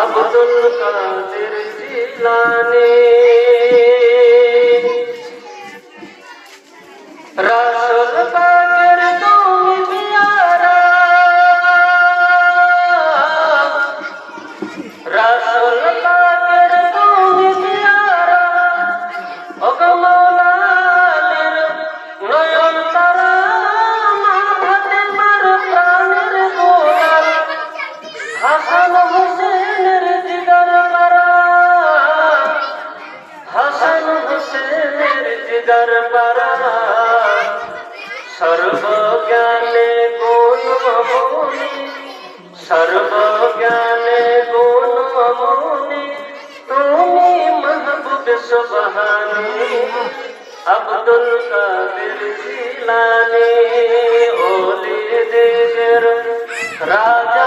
আব্দুল কাদের জিলানী রাসূল পাকের তুমি পিয়ারা রাসূল পাকের তুমি পিয়ারা ওগো মওলা আলীর নয়ন তারা মা ফাতেমার প্রাণের গোলাম হাসান হোসেনের জিগার পারা হাসান হোসেনের জিগার পারা সর্বজ্ঞানে গুণমণি সর্বজ্ঞানে গুণমণি তুমি মাহবুব সুবহানী আব্দুল কাদের জিলানী ওলিদের রাজা।